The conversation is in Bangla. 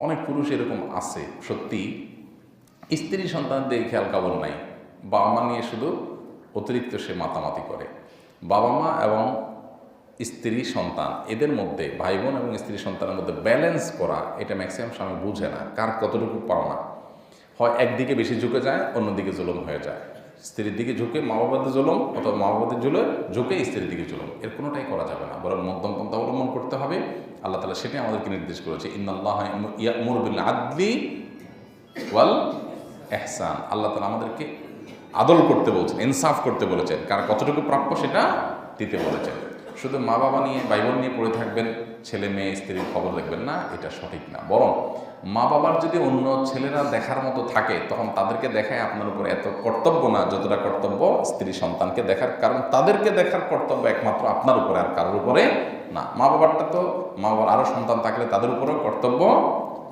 অনেক পুরুষ এরকম আছে সত্যি, স্ত্রী সন্তানদের খেয়াল খবর নাই, বাবা মা নিয়ে শুধু অতিরিক্ত সে মাতামাতি করে। বাবা মা এবং স্ত্রী সন্তান এদের মধ্যে, ভাই বোন এবং স্ত্রী সন্তানের মধ্যে ব্যালেন্স করা, এটা ম্যাক্সিমাম স্বামী বুঝে না, কার কতটুকু পাওনা। হয় একদিকে বেশি ঝুঁকে যায়, অন্যদিকে জুলুম হয়ে যায়। স্ত্রীর দিকে ঝুঁকে মা বাবাদের জুলুম, অথবা মা বাবাদের ঝুঁকে স্ত্রীর দিকে জুলুম, এর কোনোটাই করা যাবে না, বরং মধ্যম পন্থা অবলম্বন করতে হবে। আল্লাহ তাআলা সেটাই আমাদেরকে নির্দেশ করেছে, ইন্নাল্লাহ ইয়া'মুরু বিল আদলি ওয়াল ইহসান। আল্লাহ তাআলা আমাদেরকে আদল করতে বলছেন, ইনসাফ করতে বলেছেন, কার কতটুকু প্রাপ্য সেটা দিতে বলেছেন। শুধু মা বাবা নিয়ে, ভাই বোন নিয়ে পড়ে থাকবেন, ছেলে মেয়ে স্ত্রীর খবর দেখবেন না, এটা সঠিক না। বরং মা বাবার যদি অন্য ছেলেরা দেখার মতো থাকে, তখন তাদেরকে দেখায় আপনার উপর এত কর্তব্য না যতটা কর্তব্য স্ত্রী সন্তানকে দেখার। কারণ তাদেরকে দেখার কর্তব্য একমাত্র আপনার উপরে, আর কারোর উপরে না। মা বাবারটা তো, মা বাবার আরও সন্তান থাকলে তাদের উপরেও কর্তব্য